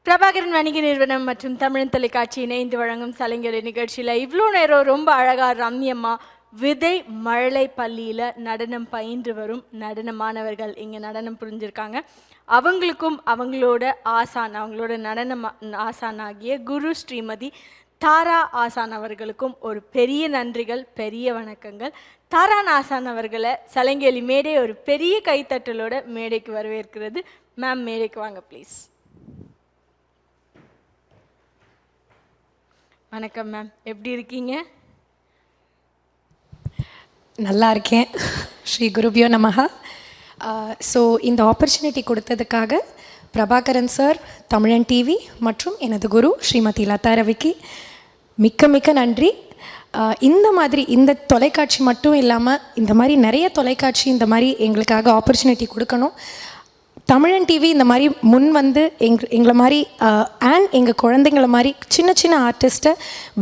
பிரபாகரன் வணிக நிறுவனம் மற்றும் தமிழ் தொலைக்காட்சி இணைந்து வழங்கும் சலங்கரை நிகழ்ச்சியில் இவ்வளோ நேரம் ரொம்ப அழகாக ரம்யமாக விதை மழலை பள்ளியில் நடனம் பயின்று வரும் நடன மாணவர்கள் இங்கே நடனம் புரிஞ்சிருக்காங்க. அவங்களுக்கும் அவங்களோட ஆசான், அவங்களோட நடன ஆசான் ஆகிய குரு ஸ்ரீமதி தாரா ஆசான் அவர்களுக்கும் ஒரு பெரிய நன்றிகள், பெரிய வணக்கங்கள். தாரா ஆசான் அவர்களை சலங்கேலி மேடை ஒரு பெரிய கைத்தட்டலோட மேடைக்கு வரவேற்கிறது. மேம், மேடைக்கு வாங்க ப்ளீஸ். வணக்கம் மேம், எப்படி இருக்கீங்க? நல்லா இருக்கேன். ஸ்ரீ குருபியோ நமஹா. ஸோ இந்த ஆப்பர்ச்சுனிட்டி கொடுத்ததுக்காக பிரபாகரன் சார், தமிழன் டிவி மற்றும் எனது குரு ஸ்ரீமதி லதா ரவிக்கு மிக்க மிக்க நன்றி. இந்த மாதிரி இந்த தொலைக்காட்சி மட்டும் இல்லாமல் இந்த மாதிரி நிறைய தொலைக்காட்சி இந்த மாதிரி எங்களுக்காக ஆப்பர்ச்சுனிட்டி கொடுக்கணும். தமிழன் டிவி இந்த மாதிரி முன் வந்து எங்களை மாதிரி அண்ட் எங்கள் குழந்தைங்கள மாதிரி சின்ன சின்ன ஆர்டிஸ்ட்டை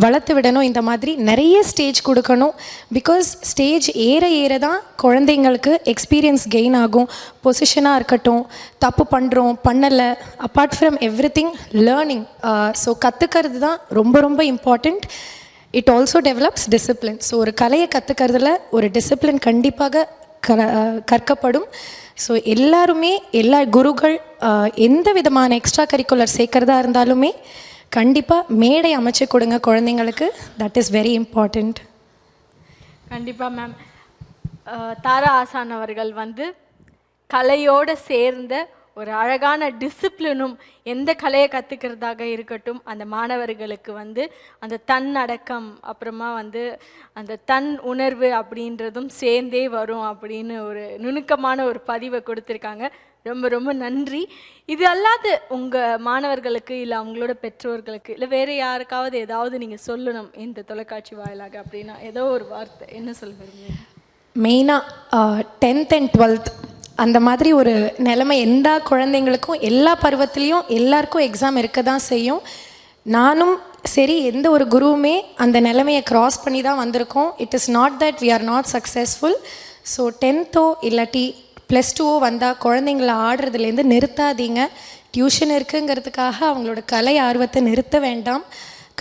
வளர்த்து விடணும். இந்த மாதிரி நிறைய ஸ்டேஜ் கொடுக்கணும். பிகாஸ் ஸ்டேஜ் ஏற ஏற தான் குழந்தைங்களுக்கு எக்ஸ்பீரியன்ஸ் கெயின் ஆகும். பொசிஷனாக இருக்கட்டும், தப்பு பண்ணுறோம் பண்ணலை, apart from every thing learning. So கற்றுக்கிறது தான் ரொம்ப ரொம்ப important. It also develops discipline. So ஒரு கலையை கற்றுக்கிறதுல ஒரு டிசிப்ளின் கண்டிப்பாக கற்கப்படும். ஸோ எல்லாருமே, எல்லா குருக்கள் எந்த விதமான எக்ஸ்ட்ரா கரிக்குலர் சேர்க்கிறதா இருந்தாலுமே கண்டிப்பாக மேடை அமைச்சு கொடுங்க குழந்தைங்களுக்கு. That is very important. கண்டிப்பாக மேம். தாரா ஆசான் அவர்கள் வந்து கலையோடு சேர்ந்த ஒரு அழகான டிசிப்ளினும், எந்த கலையை கற்றுக்கிறதாக இருக்கட்டும் அந்த மாணவர்களுக்கு வந்து அந்த தன்னடக்கம், அப்புறமா வந்து அந்த தன் உணர்வு அப்படின்றதும் சேர்ந்தே வரும் அப்படின்னு ஒரு நுணுக்கமான ஒரு பதிவை கொடுத்துருக்காங்க. ரொம்ப ரொம்ப நன்றி. இது அல்லாது உங்கள் மாணவர்களுக்கு இல்லை அவங்களோட பெற்றோர்களுக்கு இல்லை வேறு யாருக்காவது ஏதாவது நீங்கள் சொல்லணும் இந்த தொலைக்காட்சி வாயிலாக அப்படின்னா ஏதோ ஒரு வார்த்தை என்ன சொல்லுவீங்க? மெயினாக 10th and 12th அந்த மாதிரி ஒரு நிலைமை எந்த குழந்தைங்களுக்கும் எல்லா பருவத்துலேயும் எல்லாருக்கும் எக்ஸாம் இருக்க தான் செய்யும். நானும் சரி, எந்த ஒரு குருவுமே அந்த நிலைமையை க்ராஸ் பண்ணி தான் வந்திருக்கோம். It is not that we are not successful. So 10th இல்லாட்டி +2 வந்தால் குழந்தைங்கள ஆடுறதுலேருந்து நிறுத்தாதீங்க. டியூஷன் இருக்குங்கிறதுக்காக அவங்களோட கலை ஆர்வத்தை நிறுத்த வேண்டாம்.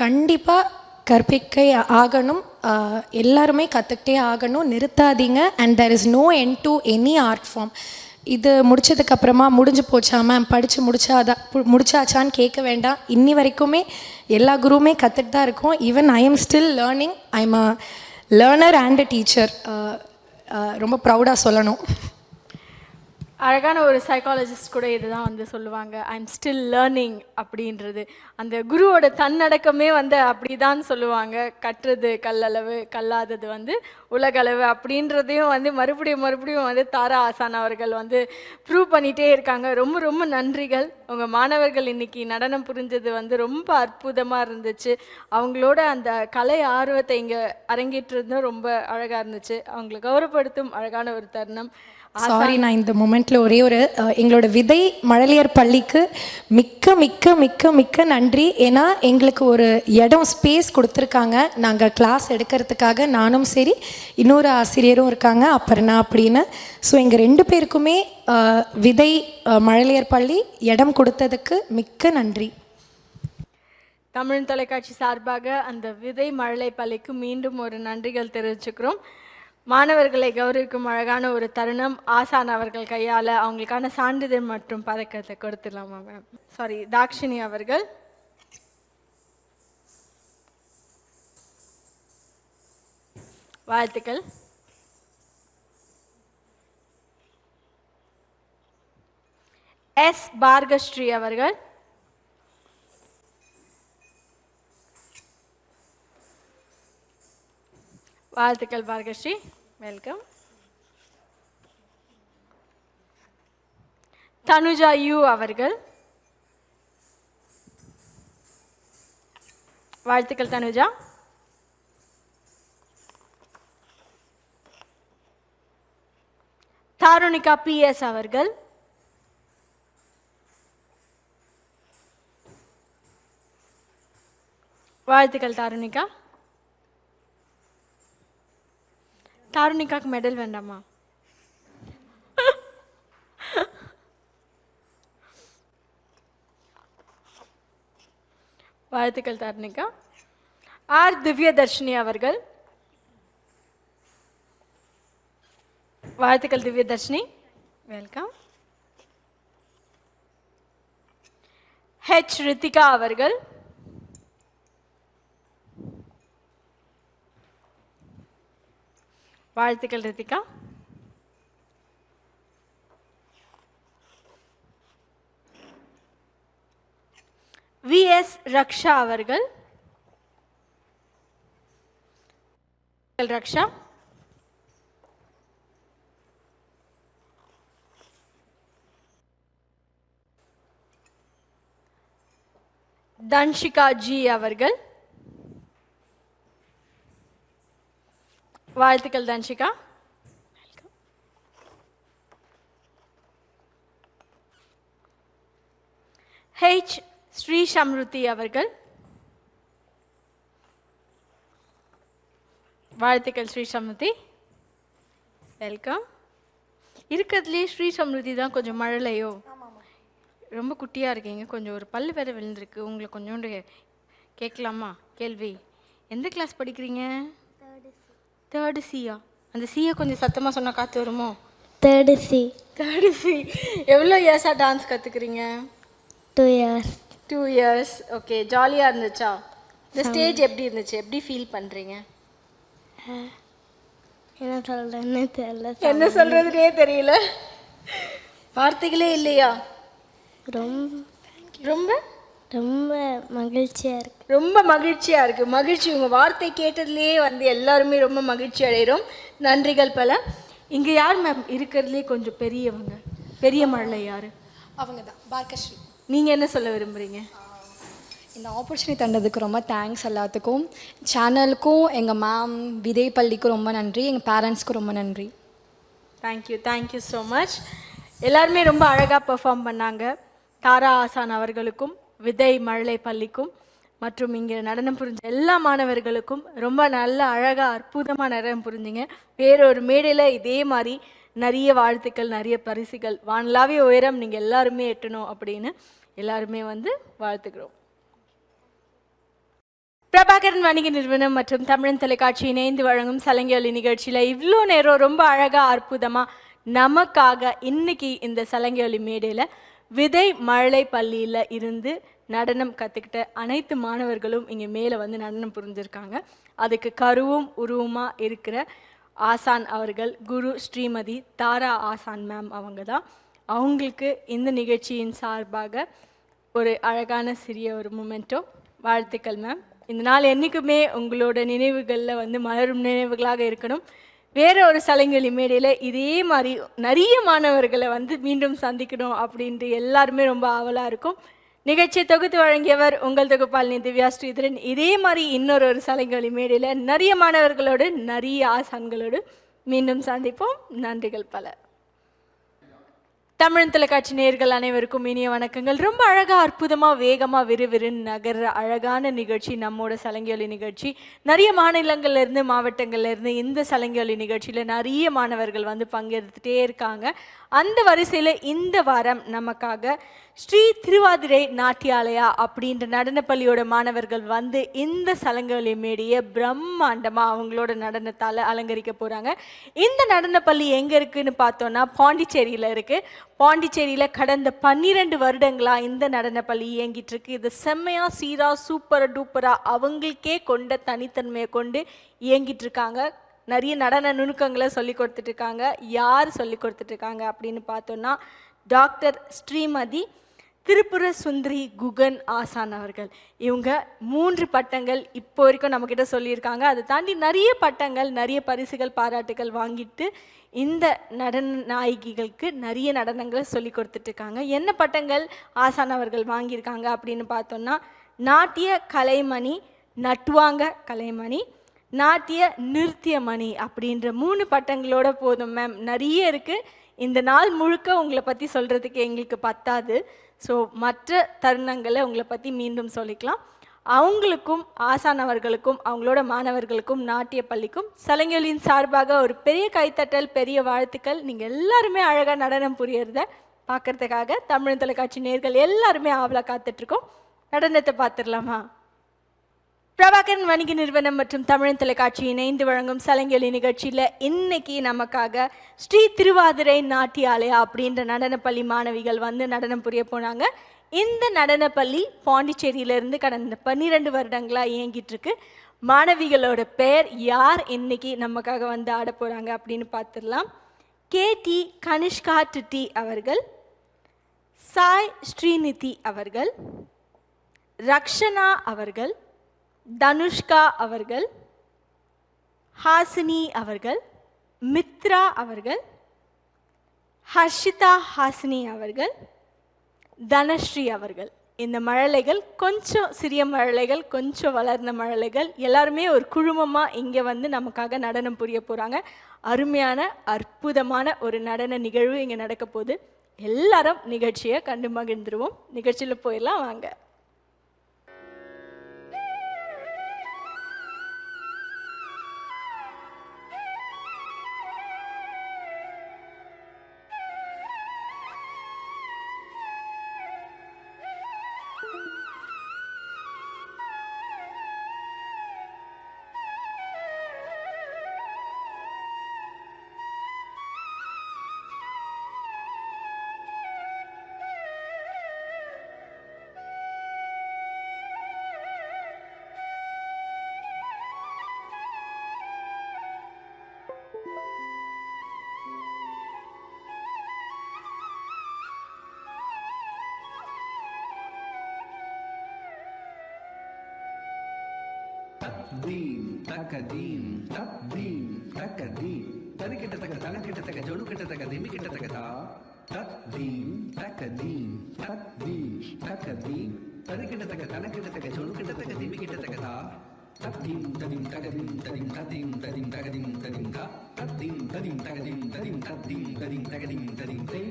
கண்டிப்பாக கற்பிக்க ஆகணும். எல்லாருமே கற்றுக்கிட்டே ஆகணும், நிறுத்தாதீங்க. And there is no end to any art form. இது முடித்ததுக்கப்புறமா முடிஞ்சு போச்சா மேம், படித்து முடிச்சாச்சான்னு கேட்க வேண்டாம். இன்னி வரைக்குமே எல்லா குருவுமே கற்றுட்டு தான் இருக்கோம். Even I am still learning. I am a learner and a teacher. ரொம்ப ப்ரௌடாக சொல்லணும். அழகான ஒரு சைக்காலஜிஸ்ட் கூட இதுதான் வந்து சொல்லுவாங்க, ஐ எம் ஸ்டில் லேர்னிங் அப்படின்றது. அந்த குருவோட தன்னடக்கமே வந்து அப்படி தான் சொல்லுவாங்க. கற்றது கல்லளவு, கல்லாதது வந்து உலகளவு அப்படின்றதையும் வந்து மறுபடியும் வந்து தாரா ஆசான் அவர்கள் வந்து ப்ரூவ் பண்ணிகிட்டே இருக்காங்க. ரொம்ப ரொம்ப நன்றிகள். உங்கள் மாணவர்கள் இன்றைக்கி நடனம் புரிஞ்சது வந்து ரொம்ப அற்புதமாக இருந்துச்சு. அவங்களோட அந்த கலை ஆர்வத்தை இங்கே அரங்கேற்றதும் ரொம்ப அழகாக இருந்துச்சு. அவங்களை கௌரவப்படுத்தும் அழகான ஒரு தருணம். சாரி, நான் இந்த மொமெண்ட்டில் ஒரே ஒரு எங்களோட விதை மழலையர் பள்ளிக்கு மிக்க மிக்க மிக்க மிக்க நன்றி. ஏன்னா எங்களுக்கு ஒரு இடம், ஸ்பேஸ் கொடுத்துருக்காங்க நாங்கள் கிளாஸ் எடுக்கிறதுக்காக. நானும் சரி, இன்னொரு ஆசிரியரும் இருக்காங்க அபர்ணா அப்படின்னு. ஸோ எங்கள் 2 பேருக்குமே விதை மழலையர் பள்ளி இடம் கொடுத்ததுக்கு மிக்க நன்றி. தமிழ் தொலைக்காட்சி சார்பாக அந்த விதை மழலை பள்ளிக்கு மீண்டும் ஒரு நன்றிகள் தெரிவிச்சுக்கிறோம். மாணவர்களை கௌரவிக்கும் அழகான ஒரு தருணம். ஆசான் அவர்கள் கையால் அவங்களுக்கான சான்றிதழ் மற்றும் பதக்கத்தை கொடுத்துடலாமா மேம்? சாரி, தாக்ஷினி அவர்கள். வாழ்த்துக்கள். எஸ் பார்கஸ்ரீ அவர்கள். வாழ்த்துக்கள் பார்கஸ்ரீ, வெல்கம். தனுஜா யூ அவர்கள். வாழ்த்துக்கள் தனுஜா. தாருணிகா PS அவர்கள். வாழ்த்துக்கள் தாருணிகா. தாருணிகாக்கு மெடல் வேண்டாமா? வாழ்த்துக்கள் தார்னிகா. ஆர் திவ்யதர்ஷினி அவர்கள். வாழ்த்துக்கள் திவ்யதர்ஷினி, வெல்கம். ஹெச் ரித்திகா அவர்கள். வாழ்த்துக்கள் ரித்திகா. விஎஸ் ரக்ஷா அவர்கள். ரக்ஷா. தன்ஷிகா ஜி அவர்கள். வாழ்த்துக்கள் தன்ஷிகா. ஹெச் ஸ்ரீ சம்ருதி அவர்கள். வாழ்த்துக்கள் ஸ்ரீ சம்ருதி, வெல்கம். இருக்கிறதுலே ஸ்ரீ சம்ருதி தான் கொஞ்சம் மழலையோ, ரொம்ப குட்டியாக இருக்கீங்க, கொஞ்சம் ஒரு பல்லு வேற விழுந்திருக்கு. உங்களை கொஞ்சோண்டு கேட்கலாமா கேள்வி? எந்த கிளாஸ் படிக்கிறீங்க? தேர்டு சியா? அந்த சியை கொஞ்சம் சத்தமாக சொன்னால் காற்று வருமோ? Third C. Third C. எவ்வளோ இயர்ஸாக டான்ஸ் கற்றுக்குறீங்க? 2 years. 2 years. ஓகே, ஜாலியாக இருந்துச்சா? இந்த ஸ்டேஜ் எப்படி இருந்துச்சு? எப்படி ஃபீல் பண்ணுறீங்க? என்ன சொல்கிறேன்னு தெரியல. என்ன சொல்கிறதுனே தெரியல, வார்த்தைகளே இல்லையா? ரொம்ப ரொம்ப ரொம்ப மகிழ்ச்சியாக இருக்கு. ரொம்ப மகிழ்ச்சியாக இருக்குது. மகிழ்ச்சி, உங்கள் வார்த்தை கேட்டதுலேயே வந்து எல்லாருமே ரொம்ப மகிழ்ச்சி அடைகிறோம். நன்றிகள் பல. இங்கே யார் மேம் இருக்கிறதுலே கொஞ்சம் பெரியவங்க, பெரிய மழலை யார்? அவங்க தான் பார்க்கஸ்ரீ. நீங்கள் என்ன சொல்ல விரும்புகிறீங்க? இந்த ஆப்பர்ச்சுனிட்டி தந்ததுக்கு ரொம்ப தேங்க்ஸ் எல்லாத்துக்கும். சேனலுக்கும், எங்கள் மேம் விதை பள்ளிக்கும் ரொம்ப நன்றி, எங்கள் பேரண்ட்ஸ்க்கும் ரொம்ப நன்றி. Thank you, thank you so much. எல்லாருமே ரொம்ப அழகாக பெர்ஃபார்ம் பண்ணாங்க. தாரா ஆசான் அவர்களுக்கும், விதை மழலை பள்ளிக்கும், மற்றும் இங்கே நடனம் புரிஞ்ச எல்லா மாணவர்களுக்கும் ரொம்ப நல்ல அழகாக அற்புதமாக நடனம் புரிஞ்சிங்க. வேறொரு மேடையில் இதே மாதிரி நிறைய வாழ்த்துக்கள், நிறைய பரிசுகள், வானலாவிய உயரம் நீங்கள் எல்லாருமே எட்டணும் அப்படின்னு எல்லாருமே வந்து வாழ்த்துக்கிறோம். பிரபாகரன் வணிக நிறுவனம் மற்றும் தமிழன் தொலைக்காட்சி இணைந்து வழங்கும் சலங்கை நிகழ்ச்சியில் இவ்வளோ நேரம் ரொம்ப அழகாக அற்புதமாக நமக்காக இன்னைக்கு இந்த சலங்கை மேடையில் விதை மழலை பள்ளியில் இருந்து நடனம் கற்றுக்கிட்ட அனைத்து மாணவர்களும் இங்கே மேலே வந்து நடனம் புரிஞ்சிருக்காங்க. அதுக்கு கருவும் உருவமாக இருக்கிற ஆசான் அவர்கள் குரு ஸ்ரீமதி தாரா ஆசான் மேம் அவங்க தான். அவங்களுக்கு இந்த நிகழ்ச்சியின் சார்பாக ஒரு அழகான சிறிய ஒரு மொமெண்டோ. வாழ்த்துக்கள் மேம். இந்த நாள் என்றைக்குமே உங்களோட நினைவுகளில் வந்து மலரும் நினைவுகளாக இருக்கணும். வேறு ஒரு சலங்கை மேடையில் இதே மாதிரி நிறைய மாணவர்களை வந்து மீண்டும் சந்திக்கணும் அப்படின்ட்டு எல்லாருமே ரொம்ப ஆவலாக இருக்கும். நிகழ்ச்சியை தொகுத்து வழங்கியவர் உங்கள் தொகுப்பாளினி திவ்யா ஸ்ரீதரன். இதே மாதிரி இன்னொரு சலங்கை மேடையில் நிறைய மாணவர்களோடு நிறைய ஆசான்களோடு மீண்டும் சந்திப்போம். நன்றிகள் பல. தமிழ் தொலைக்காட்சி நேயர்கள் அனைவருக்கும் இனிய வணக்கங்கள். ரொம்ப அழகாக அற்புதமாக வேகமாக விறுவிறுன்னு நகர்ற அழகான நிகழ்ச்சி நம்மோட சலங்கை நிகழ்ச்சி. நிறைய மாநிலங்கள்லேருந்து மாவட்டங்கள்லேருந்து இந்த சலங்கை நிகழ்ச்சியில் நிறைய மாணவர்கள் வந்து பங்கெடுத்துகிட்டே இருக்காங்க. அந்த வரிசையில் இந்த வாரம் நமக்காக ஸ்ரீ திருவாதிரை நாட்டியாலயா அப்படின்ற நடனப்பள்ளியோட மாணவர்கள் வந்து இந்த சலங்கை மேடையை பிரம்மாண்டமாக அவங்களோட நடனத்தால் அலங்கரிக்க போகிறாங்க. இந்த நடனப்பள்ளி எங்கே இருக்குதுன்னு பார்த்தோன்னா பாண்டிச்சேரியில் இருக்குது. பாண்டிச்சேரியில் கடந்த 12 வருடங்களாக இந்த நடனப்பள்ளி இயங்கிட்டு இருக்கு. இது செம்மையாக சீராக சூப்பராக டூப்பராக அவங்களுக்கே கொண்ட தனித்தன்மையை கொண்டு இயங்கிட்டு இருக்காங்க. நிறைய நடன நுணுக்கங்களை சொல்லி கொடுத்துட்ருக்காங்க. யார் சொல்லி கொடுத்துட்ருக்காங்க அப்படின்னு பார்த்தோன்னா டாக்டர் ஸ்ரீமதி திரிபுர சுந்தரி குகன் ஆசான் அவர்கள். இவங்க 3 பட்டங்கள் இப்போ வரைக்கும் நம்மக்கிட்ட சொல்லியிருக்காங்க. அதை தாண்டி நிறைய பட்டங்கள், நிறைய பரிசுகள், பாராட்டுகள் வாங்கிட்டு இந்த நடன நாயகிகளுக்கு நிறைய நடனங்களை சொல்லி கொடுத்துட்ருக்காங்க. என்ன பட்டங்கள் ஆசான் அவர்கள் வாங்கியிருக்காங்க அப்படின்னு பார்த்தோன்னா நாட்டிய கலைமணி, நட்டுவாங்க கலைமணி, நாட்டிய நிருத்தியமணி அப்படின்ற 3 பட்டங்களோட போதும் மேம். நிறைய இருக்குது. இந்த நாள் முழுக்க உங்களை பற்றி சொல்கிறதுக்கு எங்களுக்கு பத்தாது. ஸோ மற்ற தருணங்களை உங்களை பற்றி மீண்டும் சொல்லிக்கலாம். அவங்களுக்கும் ஆசான் அவர்களுக்கும் அவங்களோட மாணவர்களுக்கும் நாட்டிய பள்ளிக்கும் சலங்கையின் சார்பாக ஒரு பெரிய கைத்தட்டல், பெரிய வாழ்த்துக்கள். நீங்கள் எல்லாருமே அழகாக நடனம் புரியறத பார்க்குறதுக்காக தமிழ் தொலைக்காட்சி நேயர்கள் எல்லாருமே ஆவலாக காத்துட்ருக்கோம். நடனத்தை பார்த்துடலாமா? பிரபாகரன் வணிக நிறுவனம் மற்றும் தமிழ் தொலைக்காட்சி இணைந்து வழங்கும் சலங்கெளி நிகழ்ச்சியில் இன்னைக்கு நமக்காக ஸ்ரீ திருவாதிரை நாட்டியாலயா அப்படின்ற நடனப்பள்ளி மாணவிகள் வந்து நடனம் புரிய போனாங்க. இந்த நடனப்பள்ளி பாண்டிச்சேரியிலிருந்து கடந்த 12 வருடங்களாக இயங்கிட்டு இருக்கு. மாணவிகளோட பெயர் யார் இன்னைக்கு நமக்காக வந்து ஆட போகிறாங்க அப்படின்னு பார்த்துடலாம். KT கனிஷ்கா டிட்டி அவர்கள், சாய் ஸ்ரீநிதி அவர்கள், ரக்ஷனா அவர்கள், தனுஷ்கா அவர்கள், ஹாசினி அவர்கள், மித்ரா அவர்கள், ஹர்ஷிதா ஹாசினி அவர்கள், தனஸ்ரீ அவர்கள். இந்த மழலைகள் கொஞ்சம் சிறிய மழலைகள், கொஞ்சம் வளர்ந்த மழலைகள், எல்லாருமே ஒரு குழுமமாக இங்கே வந்து நமக்காக நடனம் புரிய போகிறாங்க. அருமையான அற்புதமான ஒரு நடன நிகழ்வு இங்கே நடக்க போகுது. எல்லாரும் நிகழ்ச்சியை கண்டு மகிழ்ந்துருவோம். நிகழ்ச்சியில் போயிடலாம் வாங்க. தீம் தகதீம் தத்தீம் தகதீம் தரிக்கிட்ட தக தனக்கிட்ட தக ஜொலுக்கிட்ட தக திமிக்கிட்ட தகதா தத்தீம் தகதீம் தத்தீம் தகதீம் தரிக்கிட்ட தக தனக்கிட்ட தக ஜொலுக்கிட்ட தக திமிக்கிட்ட தகதா தத்தீம் ததீம் தகதீம் ததீம் ததீம் ததீம் தகதீம் ததீம் தா தத்தீம் ததீம் தகதீம் ததீம் தத்தீம் ததீம் தகதீம் ததீம் தே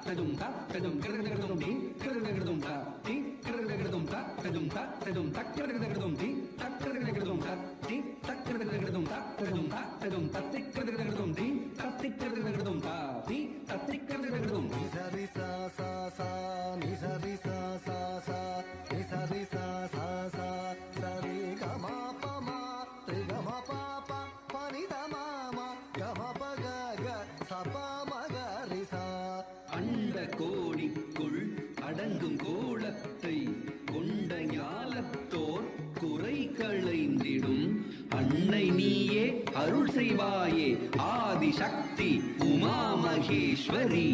ததும் தா ததும் கிரகதகதம் தி கிரகதகதம் தா தி கிரகதகதம் தா ததும் தா ததும் தக்கிரகதகதம் தி தக்கிரகதகதம் தா தி தக்கிரகதகதம் தா ததும் தா ததும் தத்திக்கிரகதகதம் தி தத்திக்கிரகதகதம் தா தி தத்திக்கிரகதகதம் தி சரி சா சா சா நி சரி சா சா சா நி சரி சா சா சா சரி கமா பமா ரி கமா பாபா பனி தமாமா கமா பக க சபா மக ரி சா அண்ட கோடிக்குள் அடங்கும் கோலத்தை கொண்ட ஞாலத்தோர் குறை களைந்திடும் அன்னை நீயே அருள் செய்வாயே ஆதிசக்தி உமா மகேஸ்வரி.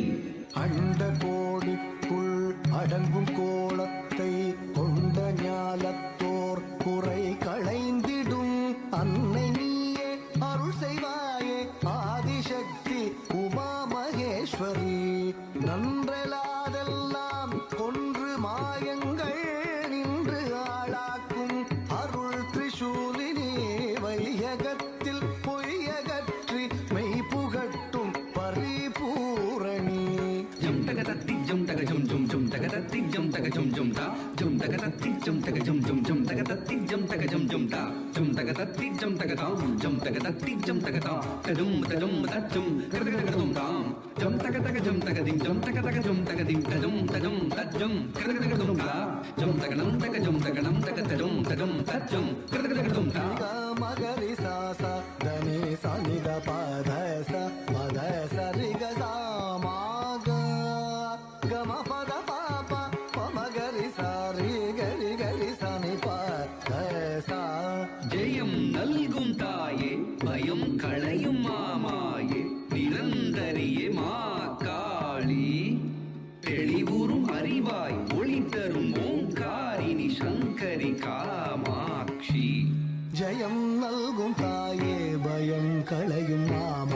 அண்ட கோடிக்குள் அடங்கும் கோலத்தை கொண்ட ஞாலத்தோர் குறை களைந்திடும் அன்னை நீயே அருள் செய்வாயே ஆதிசக்தி உமா மகேஸ்வரி. நன்றெலாதெல்லாம் கொன்று மாயங்கள் நின்று ஆளாக்கும் அருள் திரிசூலினி வையகத்தில் பொய்யகற்றி மெய் புகட்டும் பரிபூரணி. ஜம் தக தத்தி ஜம் தக ஜம் ஜம் ஜம் தக தத்தி ஜம் தக ஜம் ஜம் தா ஜம் தக தத்தி ஜம் தக ஜம் ஜம் ஜம் தக தத்தி ஜம் தக ஜம் ஜம் தா ஜம் தக தத்தி ஜம் தக தாம் ஜம் தக தத்தி ஜம் தக தா தஜம் தஜம் தஜம் கிரகதகதம் தாம் ஜம் தக தக ஜம் தக திம் ஜம் தக தக ஜம் தக திம் தஜம் தஜம் தஜம் கிரகதகதம் தா ஜம் தக நம் தக ஜம் தக நம் தக தஜம் தஜம் தஜம் கிரகதகதம் தா மகரி சாசா தனி சனித பத ச பத சரி க சாமாக கம பத பாப பமகரி சாரி கரி கரி சனி பத சா. ஜெயம் நல்கும் தாயே பயம் களையும் மாமாயே நிரந்தரியே மா காளி தெளிவுறும் அறிவாய் ஒளி தரும் ஓங்காரினி சங்கரி காமாட்சி. ஜெயம் நல்கும் தாயே பயம் களையும் மாமா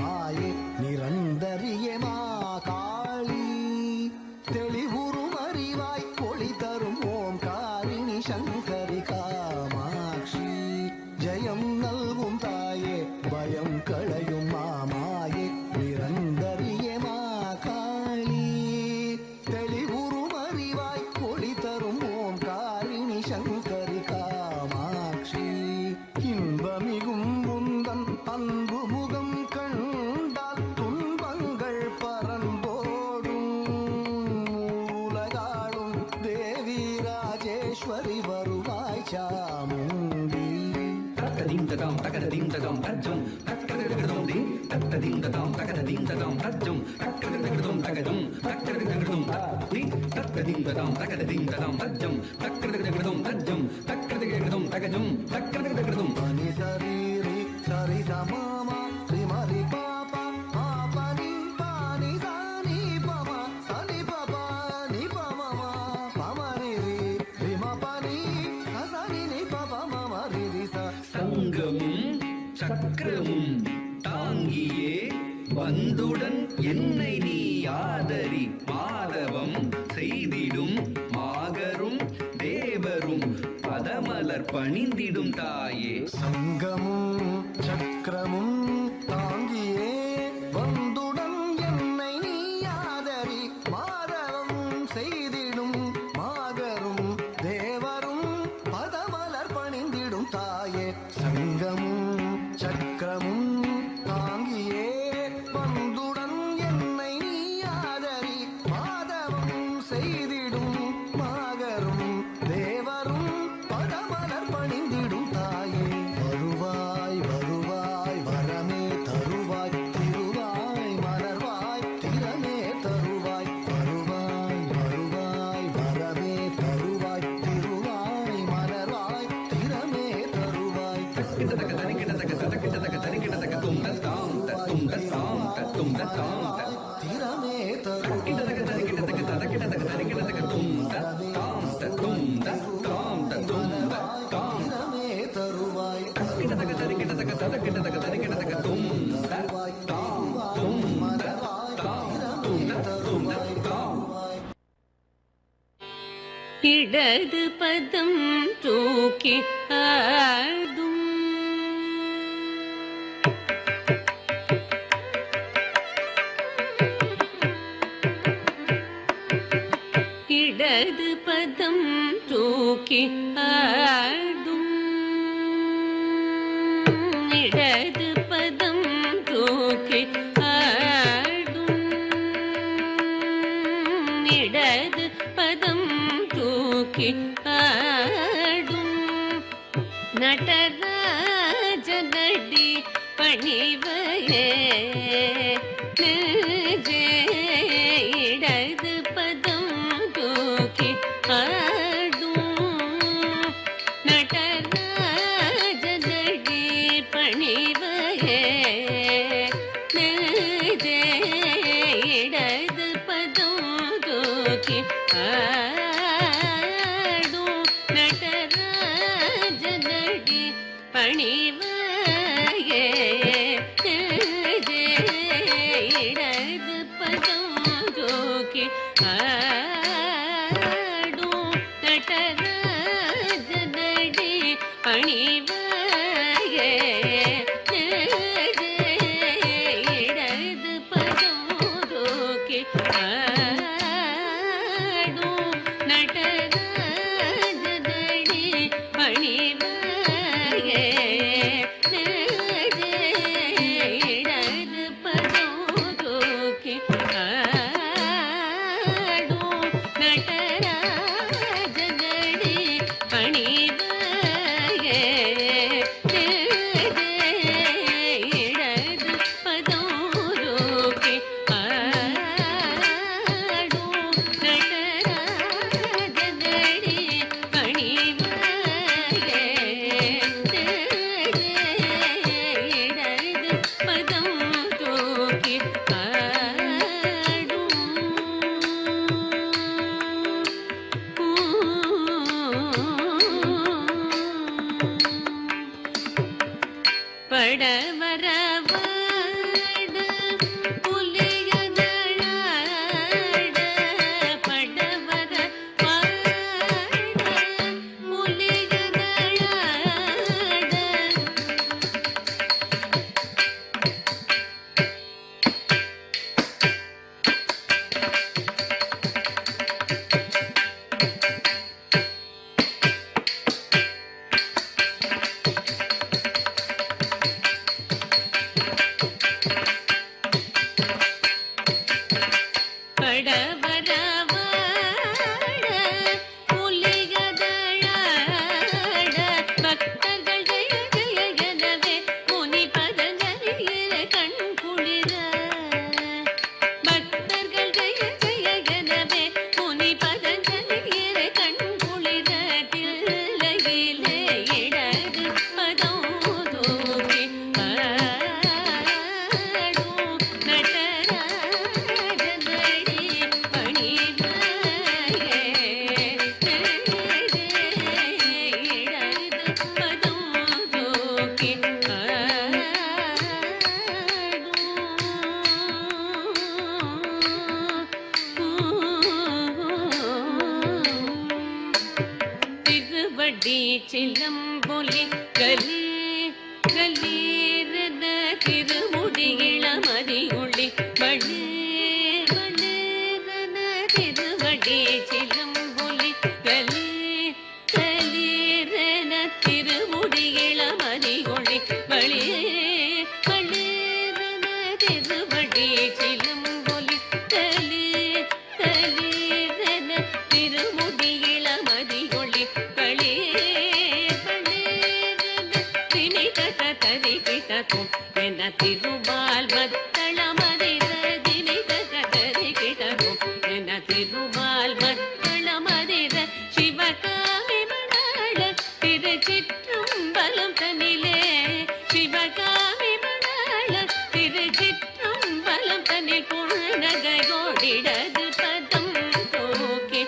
தகதம் தஜ்ஜம் தக்கதகதம் தி தத்ததிம் ததாம் தகததிம் ததாம் தஜ்ஜம் தக்கதகதம் தகதம் தக்கதகதம் தி தத்ததிம் ததாம் தகததிம் ததாம் தஜ்ஜம் தக்கதகதம் தஜ்ஜம் தக்கதகதம் தகஜம் தக்கதகதம் பனி சரி ரி சரி சமாமா ரி மரி பாபா பாபனி பானி சானி பமா சனி பபா நி பமமா பமரி ரி ரி மபனி சசனி நி பபா மம ரி ரி ச சங்கமும் சக்கரமும் தாங்கியே வந்துடன் என்னை நீ ஆதரி மாதவம் செய்திடும் மாகரும் தேவரும் பதமலர் பணிந்திடும் தாயே சங்கமும் சக்கரமும் தாங்கியே வந்துடன் என்னை நீ ஆதரி மாதவம் செய்திடும் மாகரும் தேவரும் பதமலர் பணிந்திடும் தாயே சங்கமும் சக்கரமும் தாங்கியே வந்துடன் என்னை நீ ஆதரி மாதவம் செய்திடும் மாகரும் தேவரும் பதமலர் பணிந்திடும் தாயே வருவாய் வருவாய் வரமே தருவாய் திருவாய் மலர்வாய் திறமே தருவாய் வருவாய் வருவாய் வரமே தருவாய் திருவாய் மலர்வாய் திறமே தருவாய் கிட்டத்தக்க தனி கிட்டத்தக்க தத கிட்டத்தக்க தனி கிட்டத்தக்க தும் தாம் தத்தும் தாம் தத்தும் தாம் திறமே தருவாய் கிட்டத்தக்க தனி கிட்டத்தக்க தத கிட்டத்தக்க தனி கிட்டத்தக்க தும் தாம் தத்தும் தாம் தத்தும் தாம் திறமே தருவாய் கிட்டத்தக்க தனி கிட்டத்தக்க தத கிட்டத்தக்க தனி கிட்டத்தக்க தும் தாம் தும் தாம் தாம் இடது பதம் தூக்கி ஆடும் இடது பதம் தூக்கி ஆடும் இடது பதம் தூக்கி ஆடும் இடது பதம் தூக்கி ஆடும் நடராஜனடி பணிவையே நெஞ்சே இடது பதம் தூக்கி ஆடும் நடராஜனடி பணிவையே நெஞ்சே இடது பதம் தூக்கி ஆடும் நடராஜனடி பணிவையே நெஞ்சே இடது பதம் தூக்கி ஆடும் நடராஜனடி பணிவையே நெஞ்சே இடது பதம் தூக்கி ஆடும் நடராஜனடி பணிவையே நெஞ்சே இடது பதம் தூக்கி ஆடும் நடராஜனடி பணிவையே நெஞ்சே இடது பதம் தூக்கி ஆடும் நடராஜனடி பணிவையே நெஞ்சே இடது பதம் தூக்கி படவரவாட புலியதழாட படவரவாட புலியதழாட திருவடி சிலம்பொலி கலி கலீரன திருமுடி இளமதி ஒளி வளு வளரன திருவடி சிலம்பொலி கலி கலீரன திருமுடி இளமதி ஒளி வளி வளரன திருவடி சிலம்பொலி கலி கலீரன திருமுடி இளமதி ஒளி களே கதறிகிட்டதும் என திருமால் மத்தளமதிர தினைதகதறிகிட்டதும் என திருமால் மத்தளமதிர சிவகாமி மணாள திருச்சிற்றம்பலம் தனிலே சிவகாமி மணாள திருச்சிற்றம்பலம் தனில் புன்னகையோடிடது பதம் தோக்கி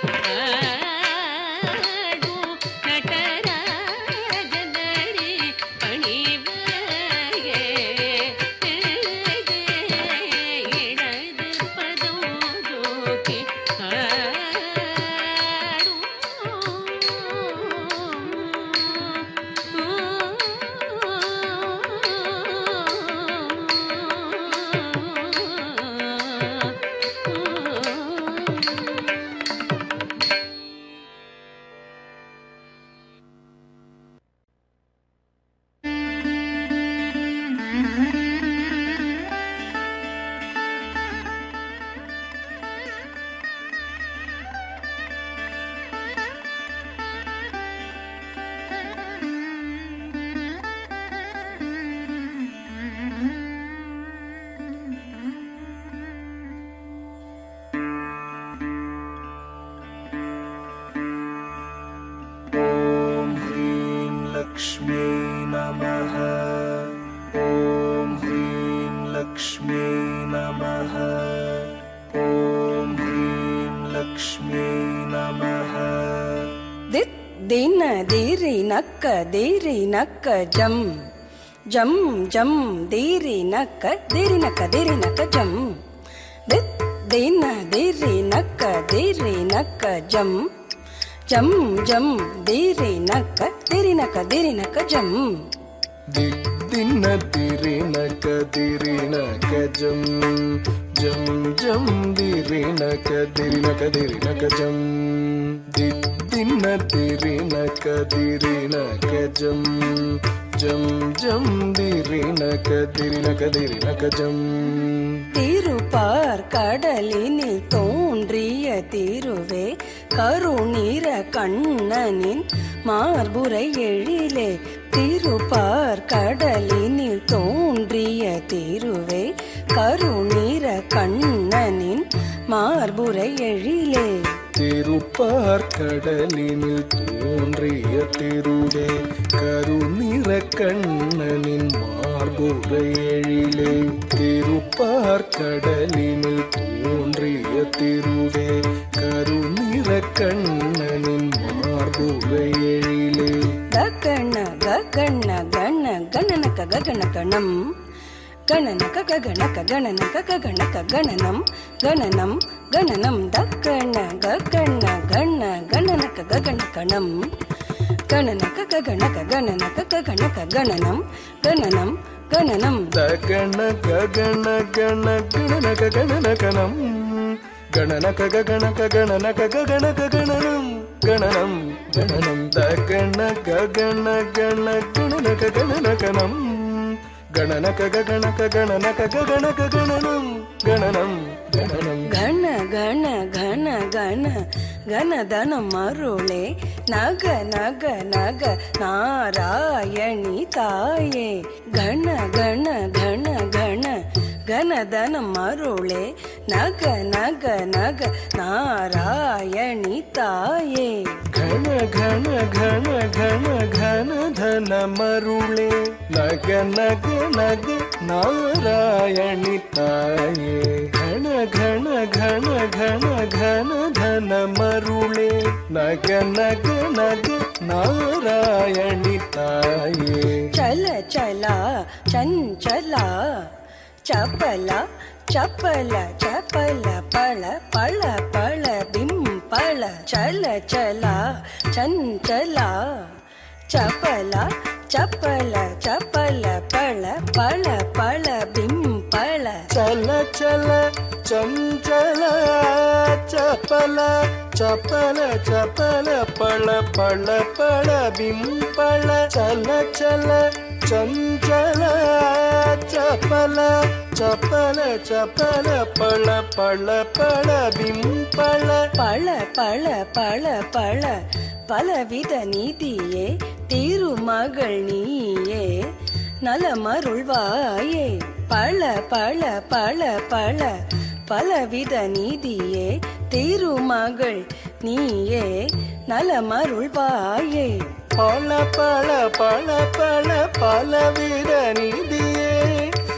लक्ष्मी नमः ॐ ह्रीं लक्ष्मी नमः ॐ ह्रीं लक्ष्मी नमः दित् दिन दीरि नक्क जम जम जम दीरि नक्क जम दित् दिन दीरि नक्क जम जम जम दीरि नक्क जम दिन्न दीरि नक्क जम जम जम दीरि नक्क जम दिन्न दीरि नक्क जम जम जम दीरि नक्क जम திருப்பார் கடலினில் தோன்றிய திருவே கருநீர கண்ணனின் மார்புரை எழிலே திருப்பார் கடலினில் தோன்றிய திருவே கருநீர கண்ணனின் மார்புரை எழிலே திருப்பார் கடலினில் தோன்றிய திருவே கருநிற கண்ணனின் மார்புரை எழிலே திருப்பார் கடலினில் தோன்றிய திருவே கருநிற கண்ணனின் மார்புரை எழிலே ககன ககன கன கணனக ககனகணம் கணனக ககனக கணனக ககனக கணனம் கணனம் கணனம் தக்கன ககன கண கணனக ககனகணம் கணனக ககனக கணனக ககனக கணனம் கணனம் கணனம் தகன ககன கண கணனக கணனகணம் கணனக ககனக கணனக ககனக கணனம் கணனம் கணனம் தகன ககன கண கணனக கணனகணம் கணனக ககனக கணனக ககனக கணனம் கணனம் கணனம் கண கண கண கண கணதனம் அருளே நக நக நக நாராயணி தாயே கண கண கண கண கணதனம் அருளே நக நக நக நாராயணி தாயே கண கண கண கண கண தன மருளே நக நக நக நாராயணி தாயே கண கண கண கண கண தன மருளே நக நக நக நாராயணி தாயே चल चला चंचला चपला चपल चपल पळ पळ पळ बिंपळ चल चला चंचला ಚಪಲ ಚಪಲ ಚಪಲ ಪಳ ಪಳ ಪಳ ಬಿಂಪಳ ಚಲ ಚಲ ಚಂಚಲ ಚಪಲ ಚಪಲ ಚಪಲ ಪಳ ಪಳ ಪಳ ಬಿಂಪಳ ಚಲ ಚಲ ಚಂಚಲ ಚಪಲ ಚಪಲ ಚಪಲ ಪಳ ಪಳ ಪಳ ಬಿಂಪಳ பழ பழ பழ பழ பலவித நீதியே திருமகள் நீயே நலமருள்வாயே பழ பழ பழ பழ பலவித நீதியே திருமகள் நீயே நலமருள்வாயே பல பல பல பல பலவித நிதியே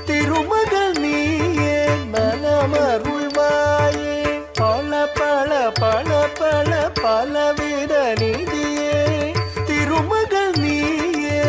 திருமகள் நீயே நலமருள்வாயே பல பல பல பல பலவித நிதியே திருமகள் நீயே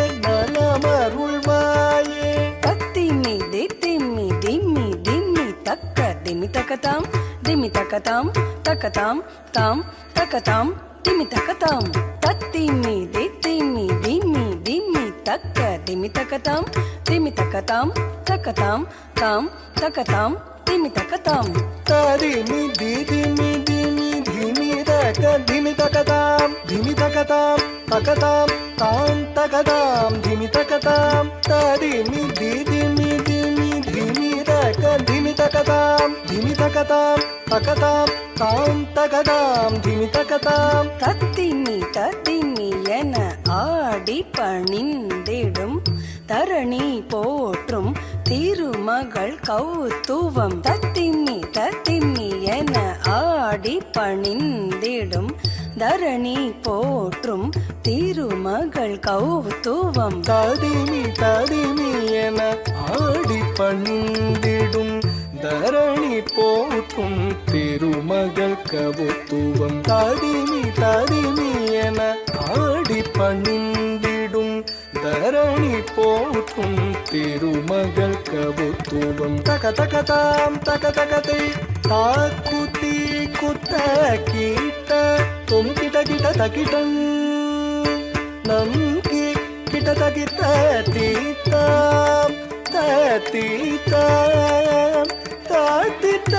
நலமருள்வாயே தத்திமி தித்திமி திம்மி திம்மி தக்க திமி தக்கதாம் திமி தக்கதாம் தக்கதாம் தாம் தக்கதாம் திமி தக்கதாம் தத்திமி தித்திமி திம்மி திம்மி தக்க திமி தக்கதாம் திமி தக்கதாம் தக்கதாம் தாம் தக்கதாம் திமி தக்கதாம் தரிமி திமி திமி திமி தக திமி தகதாம் திமி தகதாம் தகதாம் தாம் தகதாம் திமி தகதாம் தரிமி திமி திமி திமி தக திமி தகதாம் திமி தகதாம் தகதாம் தாம் தகதாம் திமி தகதாம் தத்திமி தத்திமி என ஆடி பணிந்திடும் தரணி போற்றும் திருமகள் கௌத்துவம் தத்திமி தத்திமி என ஆடி பணிந்திடும் தரணி போற்றும் திருமகள் கௌத்துவம் தடிமி தடிமி என ஆடி பணிந்திடும் தரணி போற்றும் திருமகள் கவுத்துவம் தடிமி தடிமி என ஆடி பணிந்திடும் தரணி போற்றும் திருமகள் கவுத்துவம் தக தகதாம் தக தகதை தாக்குத்தி குத்த கீட்ட தும் கிட்ட கிட்ட தகிடன் நம் கிட்ட தகித்த தீத்தாம் தீத்தாம் தாத்தித்த